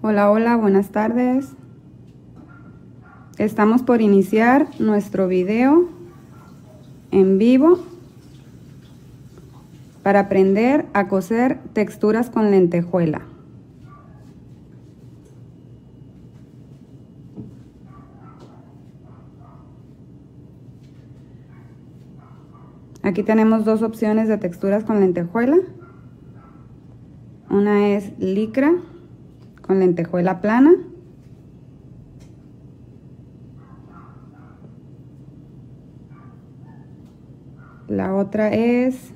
Hola, hola, buenas tardes. Estamos por iniciar nuestro video en vivo para aprender a coser texturas con lentejuela. Aquí tenemos dos opciones de texturas con lentejuela. Una es licra con lentejuela plana. La otra es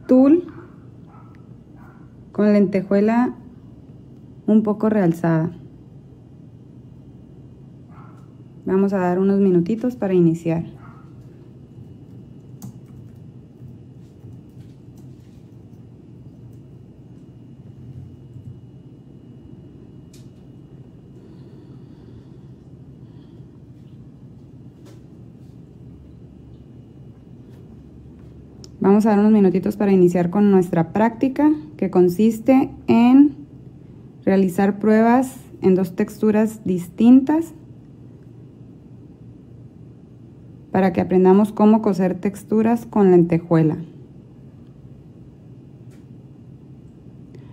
tul con lentejuela un poco realzada. Vamos a dar unos minutitos para iniciar. Vamos a dar unos minutitos para iniciar con nuestra práctica, que consiste en realizar pruebas en dos texturas distintas para que aprendamos cómo coser texturas con lentejuela.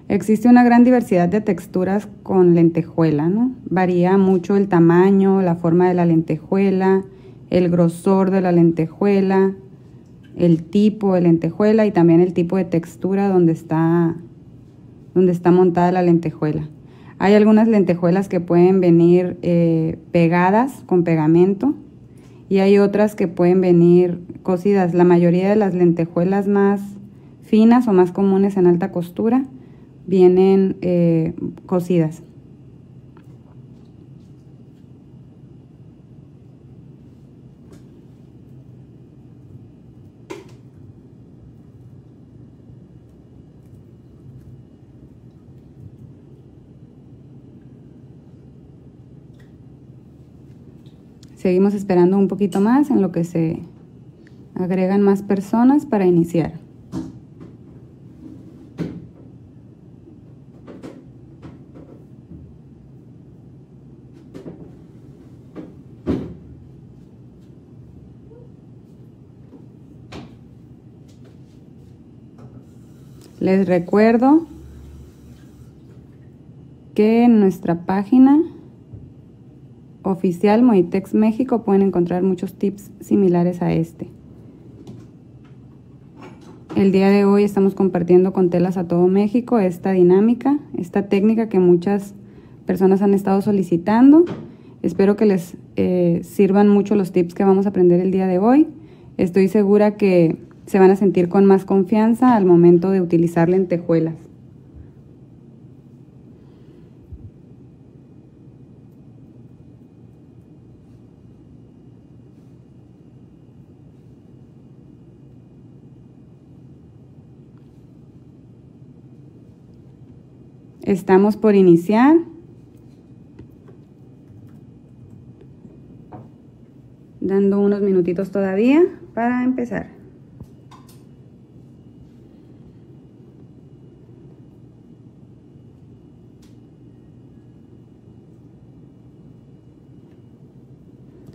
Existe una gran diversidad de texturas con lentejuela, ¿no? Varía mucho el tamaño, la forma de la lentejuela, el grosor de la lentejuela, el tipo de lentejuela y también el tipo de textura donde está montada la lentejuela. Hay algunas lentejuelas que pueden venir pegadas con pegamento y hay otras que pueden venir cosidas. La mayoría de las lentejuelas más finas o más comunes en alta costura vienen cosidas. Seguimos esperando un poquito más en lo que se agregan más personas para iniciar. Les recuerdo que en nuestra página oficial Moitex México pueden encontrar muchos tips similares a este. El día de hoy estamos compartiendo con Telas a todo México esta dinámica, esta técnica que muchas personas han estado solicitando. Espero que les sirvan mucho los tips que vamos a aprender el día de hoy. Estoy segura que se van a sentir con más confianza al momento de utilizar lentejuelas. Estamos por iniciar. Dando unos minutitos todavía para empezar.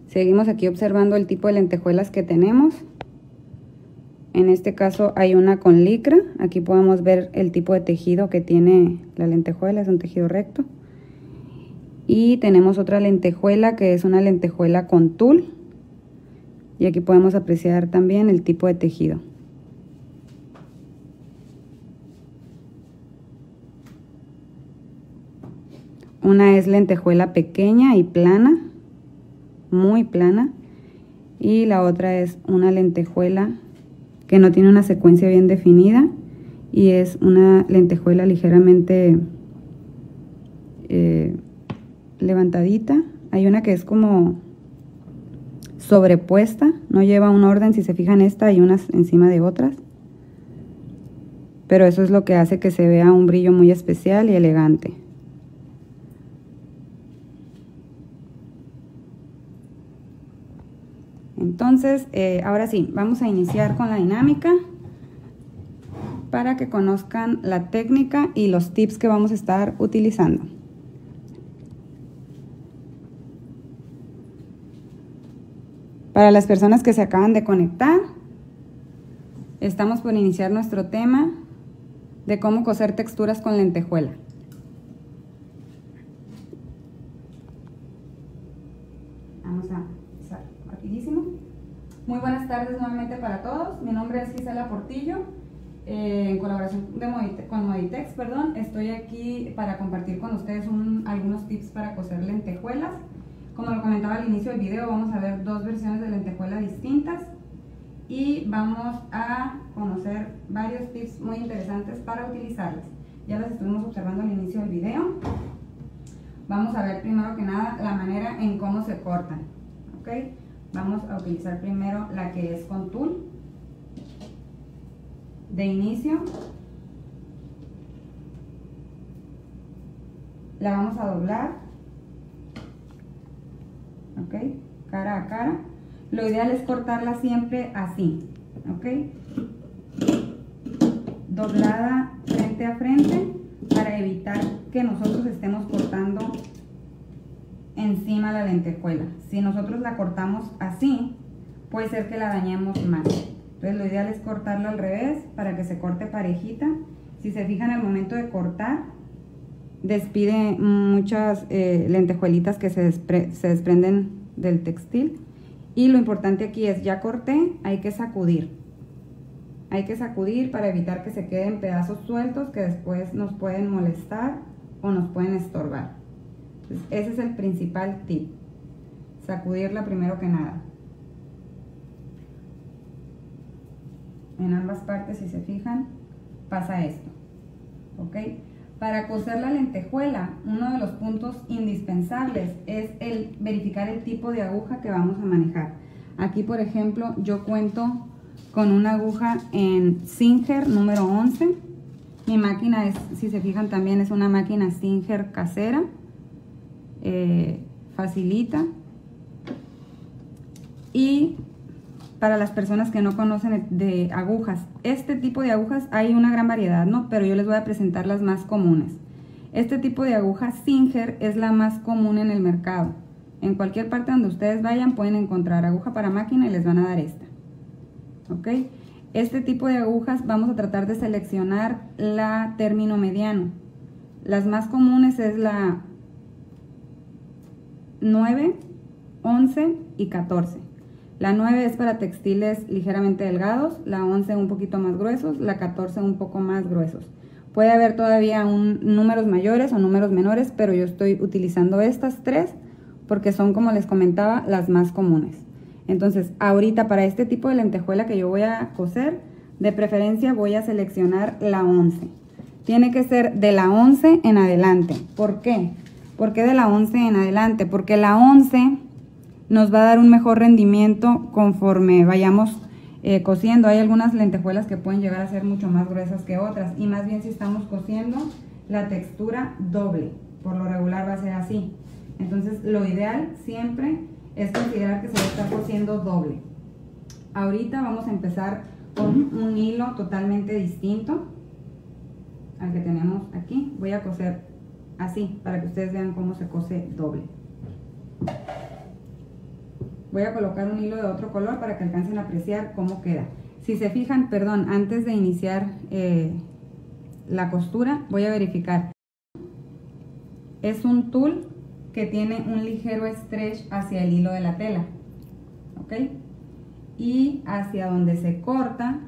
Seguimos aquí observando el tipo de lentejuelas que tenemos. En este caso hay una con licra. Aquí podemos ver el tipo de tejido que tiene la lentejuela, es un tejido recto. Y tenemos otra lentejuela que es una lentejuela con tul. Y aquí podemos apreciar también el tipo de tejido. Una es lentejuela pequeña y plana, muy plana. Y la otra es una lentejuela que no tiene una secuencia bien definida y es una lentejuela ligeramente levantadita. Hay una que es como sobrepuesta, no lleva un orden. Si se fijan, esta hay unas encima de otras, pero eso es lo que hace que se vea un brillo muy especial y elegante. Entonces, ahora sí, vamos a iniciar con la dinámica. para que conozcan la técnica y los tips que vamos a estar utilizando. Para las personas que se acaban de conectar, estamos por iniciar nuestro tema de cómo coser texturas con lentejuela. Vamos a empezar rapidísimo. Muy buenas tardes nuevamente para todos. Mi nombre es Gisela Portillo. En colaboración con Moditex, estoy aquí para compartir con ustedes algunos tips para coser lentejuelas. Como lo comentaba al inicio del video, vamos a ver dos versiones de lentejuela distintas y vamos a conocer varios tips muy interesantes para utilizarlas. Ya las estuvimos observando al inicio del video. Vamos a ver primero que nada la manera en cómo se cortan. ¿Ok? Vamos a utilizar primero la que es con tul. De inicio, la vamos a doblar, ok, cara a cara. Lo ideal es cortarla siempre así, ok, doblada frente a frente para evitar que nosotros estemos cortando encima la lentejuela. Si nosotros la cortamos así, puede ser que la dañemos más. Entonces lo ideal es cortarlo al revés para que se corte parejita. Si se fijan, al momento de cortar despide muchas lentejuelitas que se desprenden del textil. Y lo importante aquí es, ya corté, hay que sacudir. Hay que sacudir para evitar que se queden pedazos sueltos que después nos pueden molestar o nos pueden estorbar. Entonces, ese es el principal tip. Sacudirla primero que nada. En ambas partes, si se fijan, pasa esto, ¿ok? Para coser la lentejuela, uno de los puntos indispensables es el verificar el tipo de aguja que vamos a manejar. Aquí, por ejemplo, yo cuento con una aguja en Singer número 11. Mi máquina es, si se fijan, también es una máquina Singer casera, facilita. Y para las personas que no conocen de agujas, este tipo de agujas hay una gran variedad, ¿no? Pero yo les voy a presentar las más comunes. Este tipo de aguja Singer es la más común en el mercado. En cualquier parte donde ustedes vayan pueden encontrar aguja para máquina y les van a dar esta, ¿ok? Este tipo de agujas vamos a tratar de seleccionar la término mediano. Las más comunes es la 9, 11 y 14. La 9 es para textiles ligeramente delgados, la 11 un poquito más gruesos, la 14 un poco más gruesos. Puede haber todavía números mayores o números menores, pero yo estoy utilizando estas tres porque son, como les comentaba, las más comunes. Entonces, ahorita para este tipo de lentejuela que yo voy a coser, de preferencia voy a seleccionar la 11. Tiene que ser de la 11 en adelante. ¿Por qué? ¿Por qué de la 11 en adelante? Porque la 11 nos va a dar un mejor rendimiento conforme vayamos cosiendo. Hay algunas lentejuelas que pueden llegar a ser mucho más gruesas que otras, y más bien si estamos cosiendo la textura doble, por lo regular va a ser así. Entonces lo ideal siempre es considerar que se va a estar cosiendo doble. Ahorita vamos a empezar con un hilo totalmente distinto al que tenemos aquí. Voy a coser así para que ustedes vean cómo se cose doble. Voy a colocar un hilo de otro color para que alcancen a apreciar cómo queda. Si se fijan, perdón, antes de iniciar la costura, voy a verificar. Es un tul que tiene un ligero stretch hacia el hilo de la tela, ¿ok? Y hacia donde se corta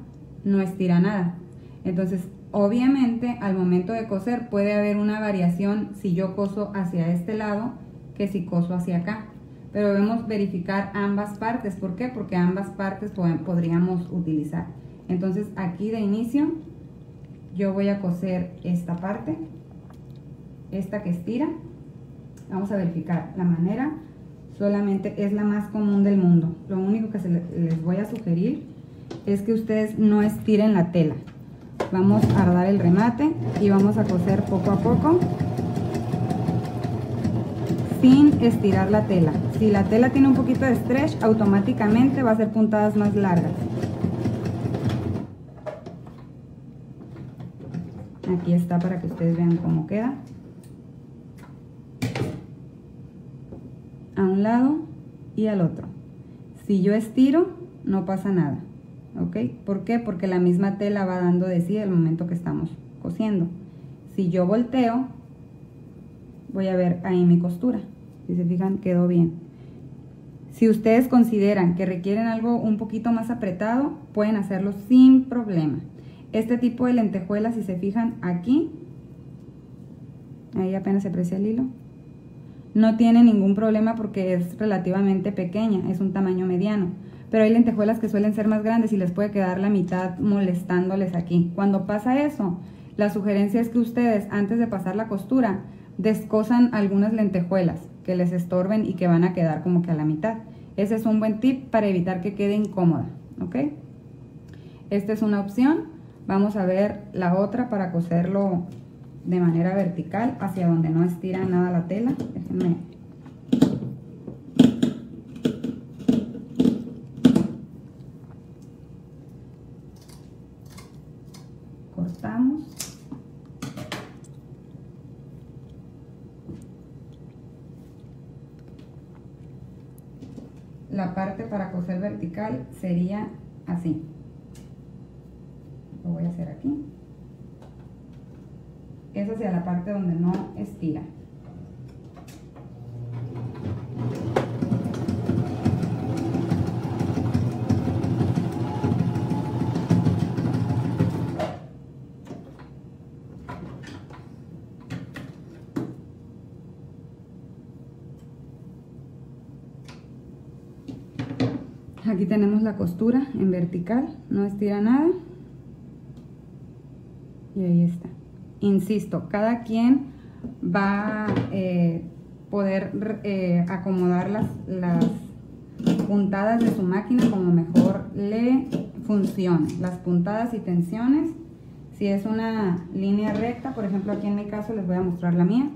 no estira nada. Entonces, obviamente, al momento de coser puede haber una variación si yo coso hacia este lado que si coso hacia acá. Pero debemos verificar ambas partes. ¿Por qué? Porque ambas partes podríamos utilizar. Entonces aquí de inicio yo voy a coser esta parte, esta que estira. Vamos a verificar la manera. Solamente es la más común del mundo. Lo único que les voy a sugerir es que ustedes no estiren la tela. Vamos a dar el remate y vamos a coser poco a poco, sin estirar la tela. Si la tela tiene un poquito de stretch, automáticamente va a hacer puntadas más largas. Aquí está para que ustedes vean cómo queda. A un lado y al otro. Si yo estiro, no pasa nada, ¿ok? ¿Por qué? Porque la misma tela va dando de sí el momento que estamos cosiendo. Si yo volteo, voy a ver ahí mi costura. Si se fijan, quedó bien. Si ustedes consideran que requieren algo un poquito más apretado, pueden hacerlo sin problema. Este tipo de lentejuelas, si se fijan aquí, ahí apenas se aprecia el hilo, no tiene ningún problema porque es relativamente pequeña, es un tamaño mediano. Pero hay lentejuelas que suelen ser más grandes y les puede quedar la mitad molestándoles aquí. Cuando pasa eso, la sugerencia es que ustedes, antes de pasar la costura, descosan algunas lentejuelas que les estorben y que van a quedar como que a la mitad. Ese es un buen tip para evitar que quede incómoda, ¿ok? Esta es una opción. Vamos a ver la otra para coserlo de manera vertical hacia donde no estira nada la tela. Déjenme. Cortamos. La parte para coser vertical sería así. Lo voy a hacer aquí. Es hacia la parte donde no estira. Aquí tenemos la costura en vertical, no estira nada. Y ahí está. Insisto, cada quien va a poder acomodar las puntadas de su máquina como mejor le funcione. Las puntadas y tensiones, si es una línea recta, por ejemplo aquí en mi caso les voy a mostrar la mía.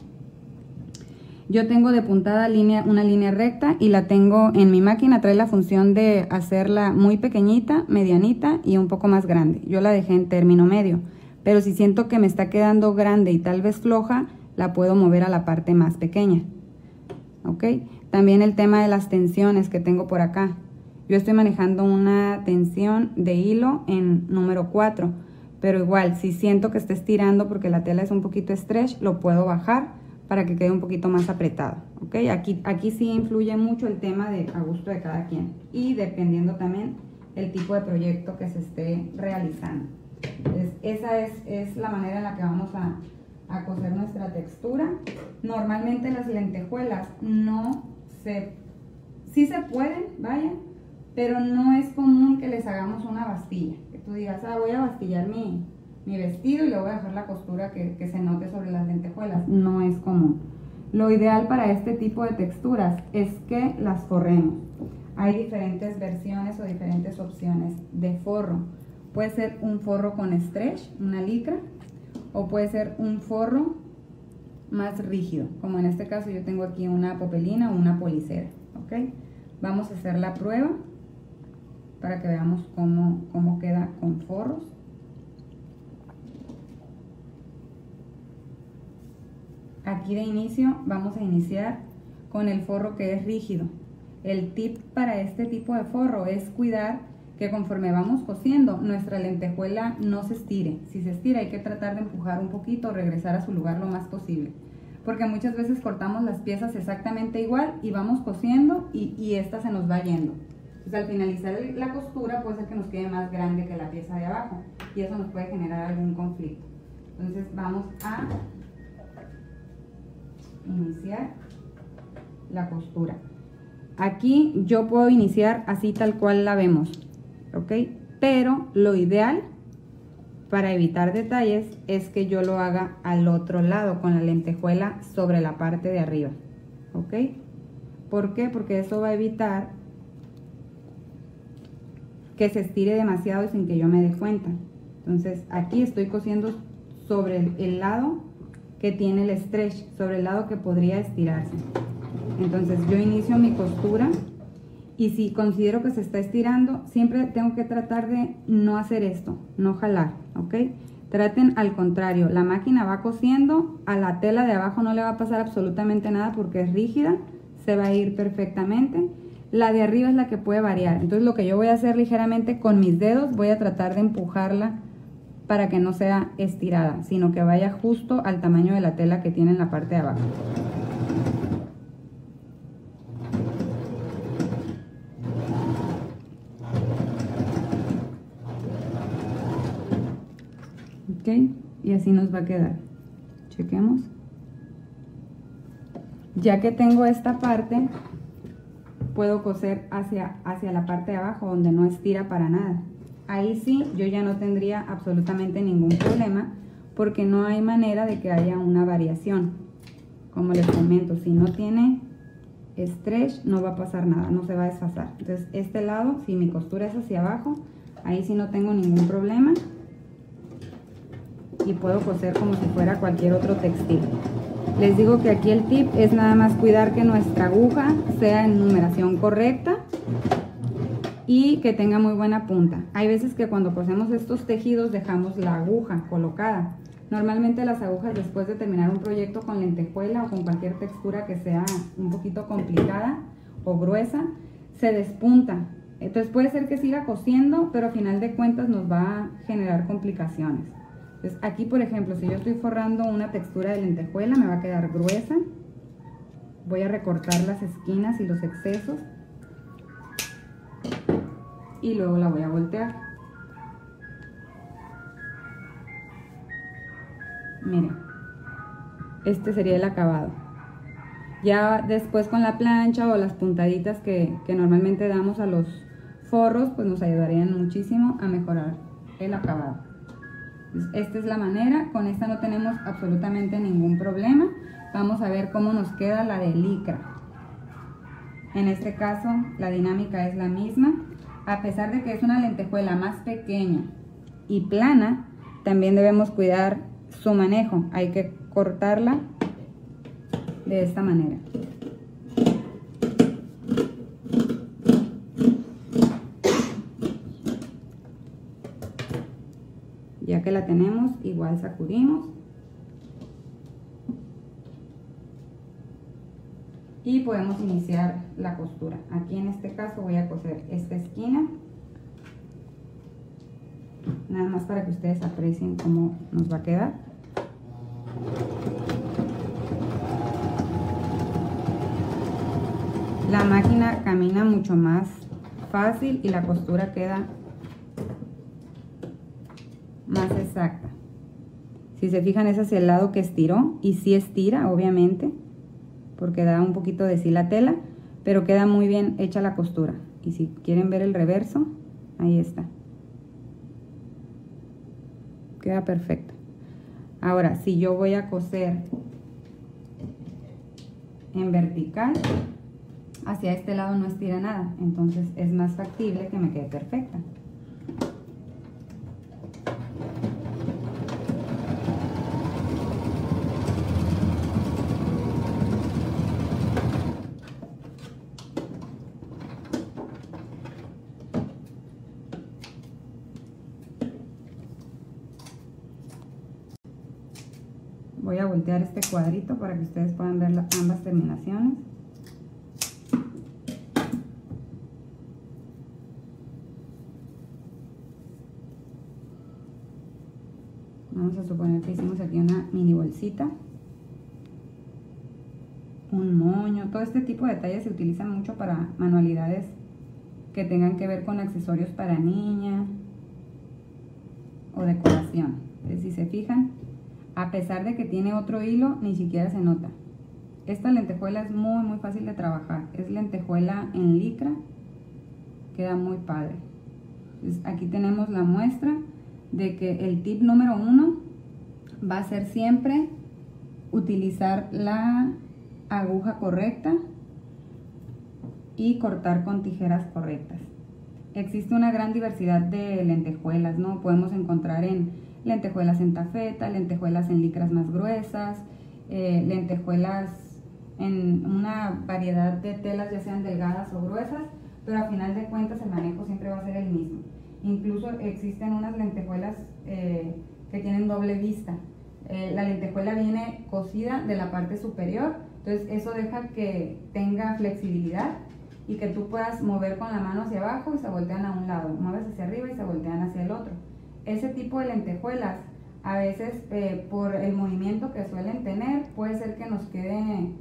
Yo tengo de puntada una línea recta y la tengo en mi máquina, trae la función de hacerla muy pequeñita, medianita y un poco más grande. Yo la dejé en término medio. Pero si siento que me está quedando grande y tal vez floja, la puedo mover a la parte más pequeña. ¿Ok? También el tema de las tensiones que tengo por acá. Yo estoy manejando una tensión de hilo en número 4. Pero igual, si siento que está estirando porque la tela es un poquito stretch, lo puedo bajar para que quede un poquito más apretado. ¿Ok? Aquí sí influye mucho el tema de a gusto de cada quien. Y dependiendo también el tipo de proyecto que se esté realizando. Entonces, esa es la manera en la que vamos a coser nuestra textura. Normalmente las lentejuelas sí se pueden, vaya, pero no es común que les hagamos una bastilla. Que tú digas, voy a bastillar mi vestido y le voy a dejar la costura que se note sobre las lentejuelas. No es común. Lo ideal para este tipo de texturas es que las forremos. Hay diferentes versiones o diferentes opciones de forro. Puede ser un forro con stretch, una licra, o puede ser un forro más rígido, como en este caso yo tengo aquí una popelina o una policera, ¿ok? Vamos a hacer la prueba para que veamos cómo queda con forros. Aquí de inicio vamos a iniciar con el forro que es rígido. El tip para este tipo de forro es cuidar que conforme vamos cosiendo, nuestra lentejuela no se estire. Si se estira hay que tratar de empujar un poquito, regresar a su lugar lo más posible. Porque muchas veces cortamos las piezas exactamente igual y vamos cosiendo y esta se nos va yendo. Entonces al finalizar la costura puede ser que nos quede más grande que la pieza de abajo y eso nos puede generar algún conflicto. Entonces vamos a iniciar la costura. Aquí yo puedo iniciar así tal cual la vemos. ¿Ok? Pero lo ideal para evitar detalles es que yo lo haga al otro lado con la lentejuela sobre la parte de arriba. ¿Ok? ¿Por qué? Porque eso va a evitar que se estire demasiado sin que yo me dé cuenta. Entonces aquí estoy cosiendo sobre el lado que tiene el stretch, sobre el lado que podría estirarse. Entonces yo inicio mi costura. Y si considero que se está estirando, siempre tengo que tratar de no hacer esto, no jalar, ¿ok? Traten al contrario, la máquina va cosiendo, a la tela de abajo no le va a pasar absolutamente nada porque es rígida, se va a ir perfectamente. La de arriba es la que puede variar, entonces lo que yo voy a hacer ligeramente con mis dedos, voy a tratar de empujarla para que no sea estirada, sino que vaya justo al tamaño de la tela que tiene en la parte de abajo. Ok, y así nos va a quedar. Chequemos. Ya que tengo esta parte, puedo coser hacia la parte de abajo donde no estira para nada. Ahí sí, yo ya no tendría absolutamente ningún problema porque no hay manera de que haya una variación. Como les comento, si no tiene stretch no va a pasar nada, no se va a desfasar. Entonces este lado, si mi costura es hacia abajo, ahí sí no tengo ningún problema y puedo coser como si fuera cualquier otro textil. Les digo que aquí el tip es nada más cuidar que nuestra aguja sea en numeración correcta y que tenga muy buena punta. Hay veces que cuando cosemos estos tejidos dejamos la aguja colocada. Normalmente las agujas, después de terminar un proyecto con lentejuela o con cualquier textura que sea un poquito complicada o gruesa, se despunta. Entonces puede ser que siga cosiendo, pero a final de cuentas nos va a generar complicaciones. Entonces aquí, por ejemplo, si yo estoy forrando una textura de lentejuela, me va a quedar gruesa. Voy a recortar las esquinas y los excesos. Y luego la voy a voltear. Miren, este sería el acabado. Ya después con la plancha o las puntaditas que normalmente damos a los forros, pues nos ayudarían muchísimo a mejorar el acabado. Entonces, esta es la manera, con esta no tenemos absolutamente ningún problema. Vamos a ver cómo nos queda la de licra. En este caso la dinámica es la misma. A pesar de que es una lentejuela más pequeña y plana, también debemos cuidar su manejo. Hay que cortarla de esta manera. Ya que la tenemos, igual sacudimos. Y podemos iniciar la costura. Aquí en este caso voy a coser esta esquina, nada más para que ustedes aprecien cómo nos va a quedar. La máquina camina mucho más fácil y la costura queda más exacta. Si se fijan, es hacia el lado que estiró, y sí estira obviamente porque da un poquito de sí la tela, pero queda muy bien hecha la costura. Y si quieren ver el reverso, ahí está, queda perfecto. Ahora, si yo voy a coser en vertical, hacia este lado no estira nada, entonces es más factible que me quede perfecta. Voy a voltear este cuadrito para que ustedes puedan ver ambas terminaciones. Vamos a suponer que hicimos aquí una mini bolsita, un moño. Todo este tipo de detalles se utilizan mucho para manualidades que tengan que ver con accesorios para niña o decoración. Entonces, si se fijan, a pesar de que tiene otro hilo, ni siquiera se nota. Esta lentejuela es muy fácil de trabajar. Es lentejuela en licra, queda muy padre. Entonces, aquí tenemos la muestra de que el tip número 1 va a ser siempre utilizar la aguja correcta y cortar con tijeras correctas. Existe una gran diversidad de lentejuelas, ¿no? Podemos encontrar en lentejuelas en tafeta, lentejuelas en licras más gruesas, lentejuelas en una variedad de telas, ya sean delgadas o gruesas, pero a final de cuentas el manejo siempre va a ser el mismo. Incluso existen unas lentejuelas que tienen doble vista. La lentejuela viene cosida de la parte superior, entonces eso deja que tenga flexibilidad y que tú puedas mover con la mano hacia abajo y se voltean a un lado, mueves hacia arriba y se voltean hacia el otro. Ese tipo de lentejuelas, a veces por el movimiento que suelen tener, puede ser que nos quede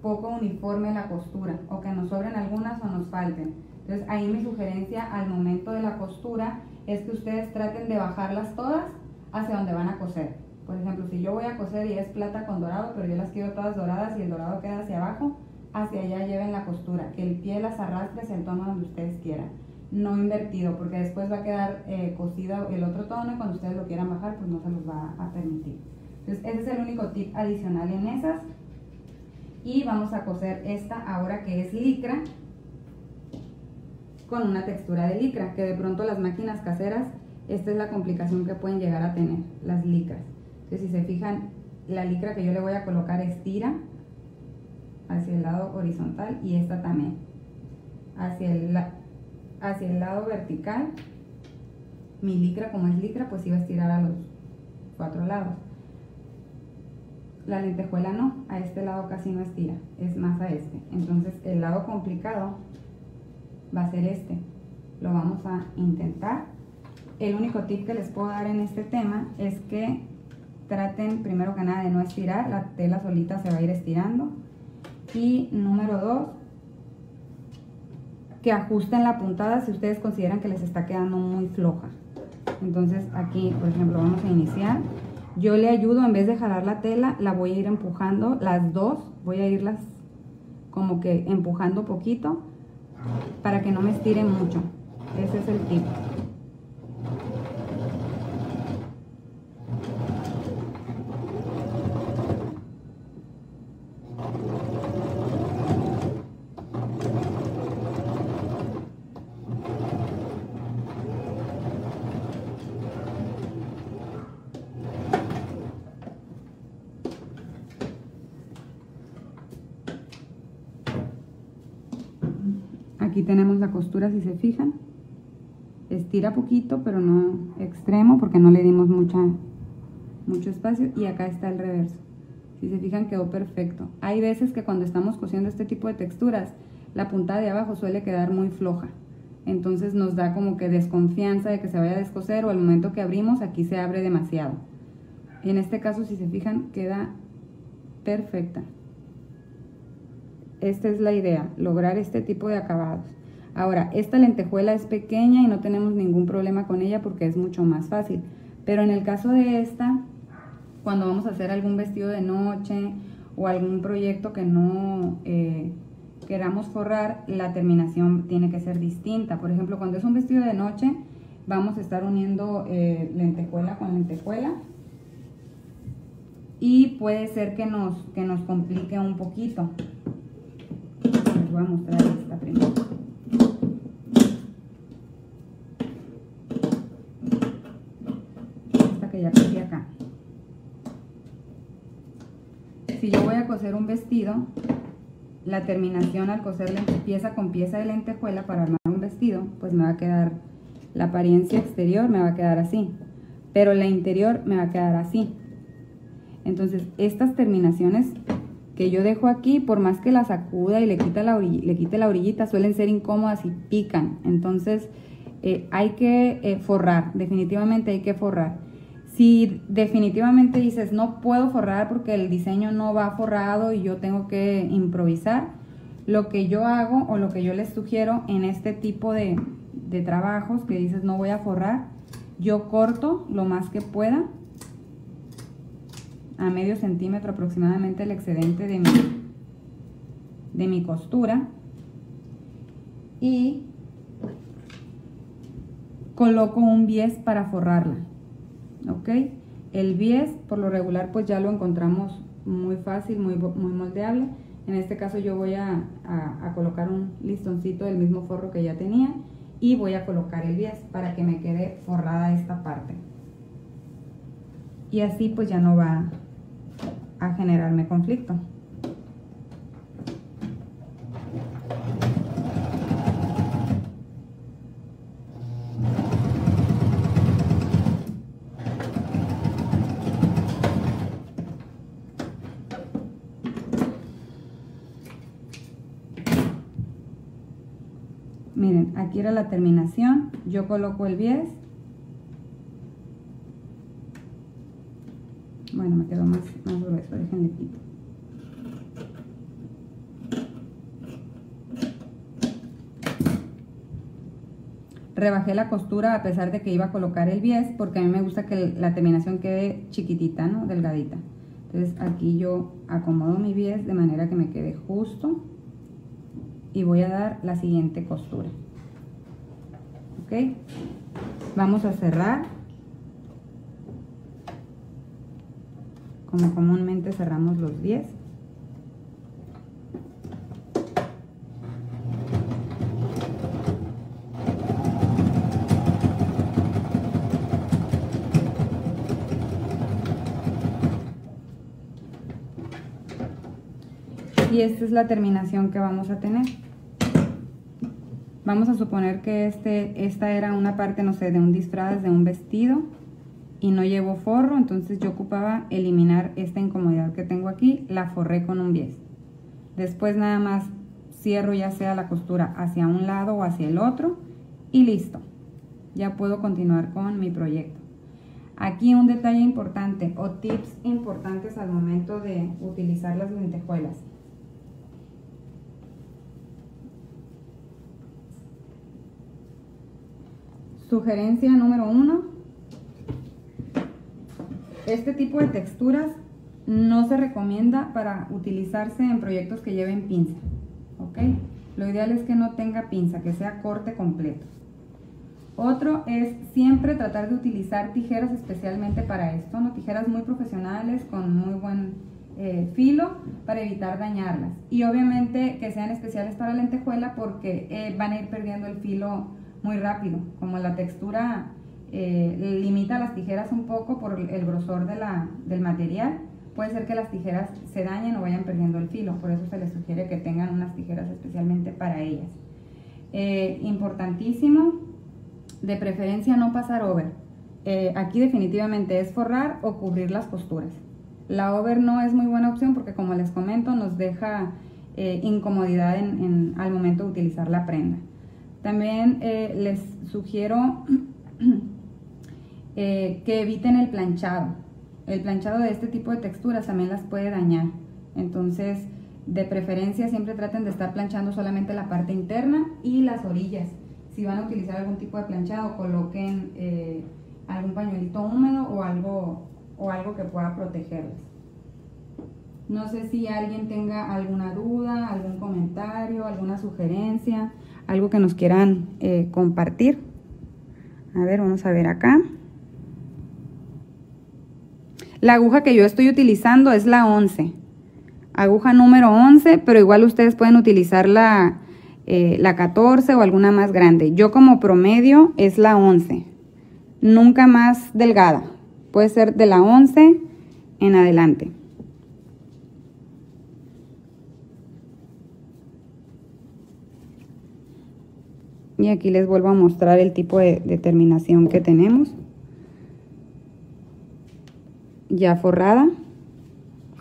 poco uniforme la costura, o que nos sobren algunas o nos falten. Entonces ahí mi sugerencia al momento de la costura es que ustedes traten de bajarlas todas hacia donde van a coser. Por ejemplo, si yo voy a coser y es plata con dorado, pero yo las quiero todas doradas y el dorado queda hacia abajo, hacia allá lleven la costura, que el pie las arrastre hacia el tono donde ustedes quieran, no invertido, porque después va a quedar cosido el otro tono y cuando ustedes lo quieran bajar, pues no se los va a permitir. Entonces ese es el único tip adicional en esas. Y vamos a coser esta ahora, que es licra, con una textura de licra, que de pronto las máquinas caseras, esta es la complicación que pueden llegar a tener, las licras. Entonces si se fijan, la licra que yo le voy a colocar estira hacia el lado horizontal y esta también hacia el lado vertical. Mi licra, como es licra, pues iba a estirar a los 4 lados. La lentejuela no, a este lado casi no estira, es más a este. Entonces el lado complicado va a ser este. Lo vamos a intentar. El único tip que les puedo dar en este tema es que traten primero que nada de no estirar, la tela solita se va a ir estirando. Y número 2, que ajusten la puntada si ustedes consideran que les está quedando muy floja. Entonces aquí, por ejemplo, vamos a iniciar. Yo le ayudo, en vez de jalar la tela, la voy a ir empujando, las dos, voy a irlas como que empujando poquito para que no me estiren mucho. Ese es el tip. Aquí tenemos la costura, si se fijan, estira poquito pero no extremo porque no le dimos mucho espacio, y acá está el reverso. Si se fijan, quedó perfecto. Hay veces que cuando estamos cosiendo este tipo de texturas, la punta de abajo suele quedar muy floja, entonces nos da como que desconfianza de que se vaya a descoser, o al momento que abrimos aquí se abre demasiado. En este caso, si se fijan, queda perfecta. Esta es la idea, lograr este tipo de acabados. Ahora, esta lentejuela es pequeña y no tenemos ningún problema con ella porque es mucho más fácil. Pero en el caso de esta, cuando vamos a hacer algún vestido de noche o algún proyecto que no queramos forrar, la terminación tiene que ser distinta. Por ejemplo, cuando es un vestido de noche, vamos a estar uniendo lentejuela con lentejuela. Y puede ser que nos complique un poquito. Les voy a mostrar esta primero. Esta que ya cogí acá. Si yo voy a coser un vestido, la terminación al coser pieza con pieza de lentejuela para armar un vestido, pues me va a quedar, la apariencia exterior me va a quedar así, pero la interior me va a quedar así. Entonces estas terminaciones que yo dejo aquí, por más que la sacuda y le quite la orillita, suelen ser incómodas y pican. Entonces hay que forrar, definitivamente hay que forrar. Si definitivamente dices no puedo forrar porque el diseño no va forrado y yo tengo que improvisar, lo que yo hago o lo que yo les sugiero en este tipo de trabajos que dices no voy a forrar, yo corto lo más que pueda a medio centímetro aproximadamente el excedente de mi costura y coloco un bies para forrarla. ¿Ok? El bies por lo regular pues ya lo encontramos muy fácil, muy moldeable. En este caso yo voy a colocar un listoncito del mismo forro que ya tenía y voy a colocar el bies para que me quede forrada esta parte. Y así pues ya no va a generarme conflicto. Miren, aquí era la terminación, yo coloco el bies. Bueno, me quedó más grueso, déjenle quito. Rebajé la costura a pesar de que iba a colocar el bies, porque a mí me gusta que la terminación quede chiquitita, ¿no? Delgadita. Entonces aquí yo acomodo mi bies de manera que me quede justo y voy a dar la siguiente costura. ¿Ok? Vamos a cerrar como comúnmente cerramos los bies. Y esta es la terminación que vamos a tener. Vamos a suponer que esta era una parte, no sé, de un disfraz, de un vestido, y no llevo forro, entonces yo ocupaba eliminar esta incomodidad que tengo aquí, la forré con un bies. Después nada más cierro ya sea la costura hacia un lado o hacia el otro y listo. Ya puedo continuar con mi proyecto. Aquí un detalle importante o tips importantes al momento de utilizar las lentejuelas. Sugerencia número 1, este tipo de texturas no se recomienda para utilizarse en proyectos que lleven pinza, ¿ok? Lo ideal es que no tenga pinza, que sea corte completo. Otro es siempre tratar de utilizar tijeras especialmente para esto, ¿no? Tijeras muy profesionales con muy buen filo para evitar dañarlas. Y obviamente que sean especiales para lentejuela porque van a ir perdiendo el filo muy rápido. Como la textura limita las tijeras un poco por el grosor del material, puede ser que las tijeras se dañen o vayan perdiendo el filo. Por eso se les sugiere que tengan unas tijeras especialmente para ellas. Importantísimo, de preferencia no pasar over. Aquí definitivamente es forrar o cubrir las costuras. La over no es muy buena opción porque, como les comento, nos deja incomodidad al momento de utilizar la prenda. También les sugiero que eviten el planchado. El planchado de este tipo de texturas también las puede dañar. Entonces, de preferencia siempre traten de estar planchando solamente la parte interna y las orillas. Si van a utilizar algún tipo de planchado, coloquen algún pañuelito húmedo o algo que pueda protegerlas. No sé si alguien tenga alguna duda, algún comentario, alguna sugerencia, algo que nos quieran compartir. A ver, vamos a ver acá. La aguja que yo estoy utilizando es la 11. Aguja número 11, pero igual ustedes pueden utilizar la 14 o alguna más grande. Yo como promedio es la 11. Nunca más delgada. Puede ser de la 11 en adelante. Y aquí les vuelvo a mostrar el tipo de terminación que tenemos. Ya forrada,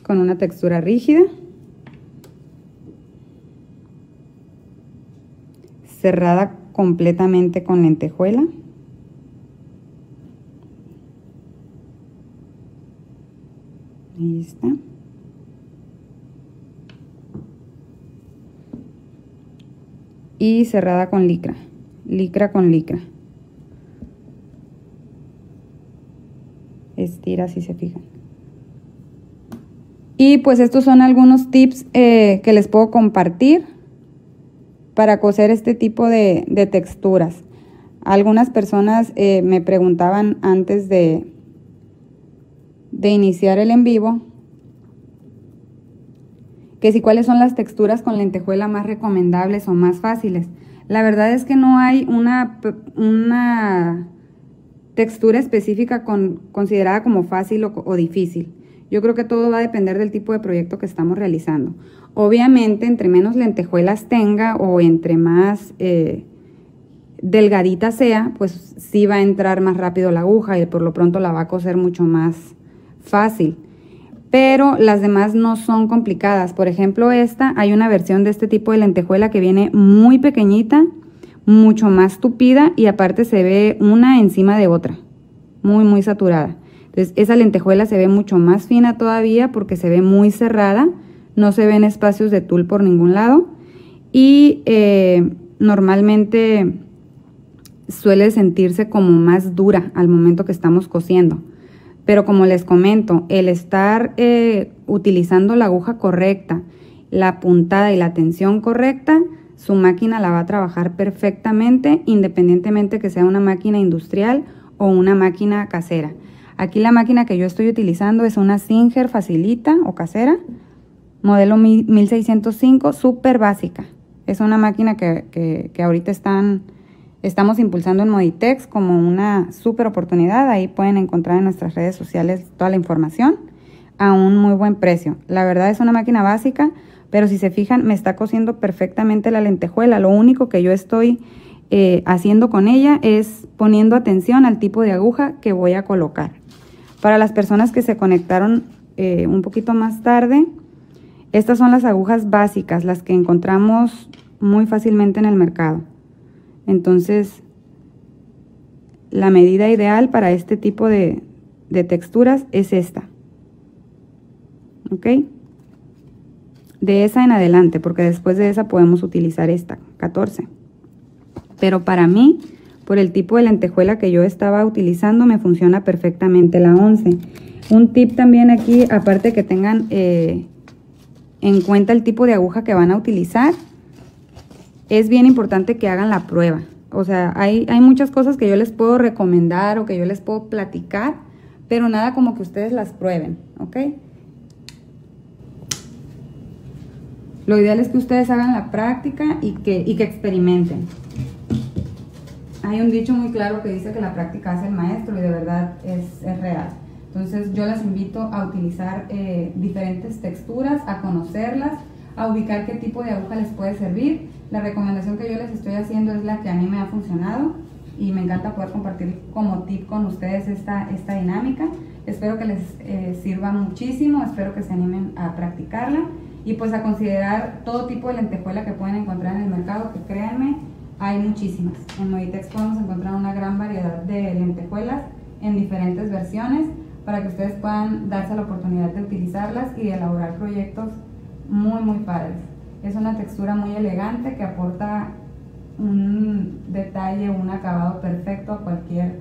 con una textura rígida. Cerrada completamente con lentejuela. Ahí está. Y cerrada con licra. Licra con licra. Estira si se fijan. Y pues estos son algunos tips que les puedo compartir para coser este tipo de texturas. Algunas personas me preguntaban antes de iniciar el en vivo que si cuáles son las texturas con lentejuela más recomendables o más fáciles. La verdad es que no hay una textura específica considerada como fácil o difícil. Yo creo que todo va a depender del tipo de proyecto que estamos realizando. Obviamente, entre menos lentejuelas tenga o entre más delgadita sea, pues sí va a entrar más rápido la aguja y por lo pronto la va a coser mucho más fácil. Pero las demás no son complicadas. Por ejemplo, hay una versión de este tipo de lentejuela que viene muy pequeñita, mucho más tupida y aparte se ve una encima de otra, muy, muy saturada. Entonces, esa lentejuela se ve mucho más fina todavía porque se ve muy cerrada, no se ven espacios de tul por ningún lado y normalmente suele sentirse como más dura al momento que estamos cosiendo. Pero como les comento, el estar utilizando la aguja correcta, la puntada y la tensión correcta, su máquina la va a trabajar perfectamente, independientemente que sea una máquina industrial o una máquina casera. Aquí la máquina que yo estoy utilizando es una Singer Facilita o casera, modelo 1605, súper básica. Es una máquina que ahorita estamos impulsando en Moditex como una súper oportunidad. Ahí pueden encontrar en nuestras redes sociales toda la información a un muy buen precio. La verdad es una máquina básica, pero si se fijan me está cosiendo perfectamente la lentejuela. Lo único que yo estoy haciendo con ella es poniendo atención al tipo de aguja que voy a colocar. Para las personas que se conectaron un poquito más tarde, estas son las agujas básicas, las que encontramos muy fácilmente en el mercado. Entonces, la medida ideal para este tipo de texturas es esta. ¿Ok? De esa en adelante, porque después de esa podemos utilizar esta, 14. Pero para mí, por el tipo de lentejuela que yo estaba utilizando, me funciona perfectamente la 11. Un tip también aquí, aparte que tengan en cuenta el tipo de aguja que van a utilizar, es bien importante que hagan la prueba. O sea, hay muchas cosas que yo les puedo recomendar o que yo les puedo platicar, pero nada como que ustedes las prueben, ¿ok? Lo ideal es que ustedes hagan la práctica y que experimenten. Hay un dicho muy claro que dice que la práctica hace el maestro y de verdad es real. Entonces yo las invito a utilizar diferentes texturas, a conocerlas, a ubicar qué tipo de aguja les puede servir. La recomendación que yo les estoy haciendo es la que a mí me ha funcionado y me encanta poder compartir como tip con ustedes esta dinámica. Espero que les sirva muchísimo, espero que se animen a practicarla y pues a considerar todo tipo de lentejuela que pueden encontrar en el mercado, que créanme, hay muchísimas. En Moditex podemos encontrar una gran variedad de lentejuelas en diferentes versiones para que ustedes puedan darse la oportunidad de utilizarlas y de elaborar proyectos muy, muy padres. Es una textura muy elegante que aporta un detalle, un acabado perfecto a cualquier,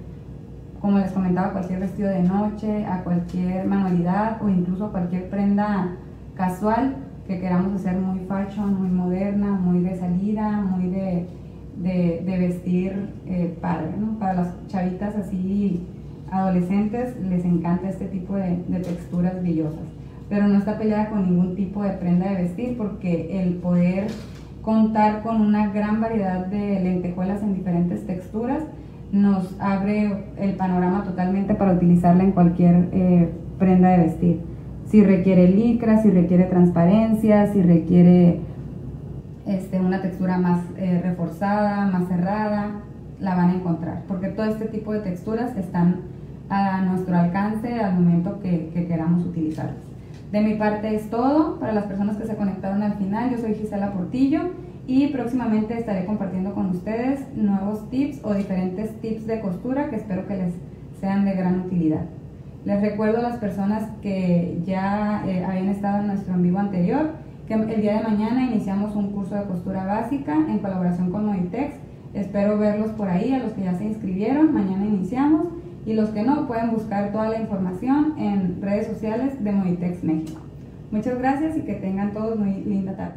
como les comentaba, cualquier vestido de noche, a cualquier manualidad o incluso a cualquier prenda casual que queramos hacer muy fashion, muy moderna, muy de salida, muy de vestir padre, ¿no? Para las chavitas así adolescentes les encanta este tipo de texturas brillosas, pero no está peleada con ningún tipo de prenda de vestir, porque el poder contar con una gran variedad de lentejuelas en diferentes texturas nos abre el panorama totalmente para utilizarla en cualquier prenda de vestir. Si requiere licra, si requiere transparencia, si requiere una textura más reforzada, más cerrada, la van a encontrar, porque todo este tipo de texturas están a nuestro alcance al momento que queramos utilizarlas. De mi parte es todo. Para las personas que se conectaron al final, yo soy Gisela Portillo y próximamente estaré compartiendo con ustedes nuevos tips o diferentes tips de costura que espero que les sean de gran utilidad. Les recuerdo a las personas que ya habían estado en nuestro en vivo anterior que el día de mañana iniciamos un curso de costura básica en colaboración con Moditex. Espero verlos por ahí, a los que ya se inscribieron. Mañana iniciamos y los que no pueden buscar toda la información en redes sociales de Moditex México. Muchas gracias y que tengan todos muy linda tarde.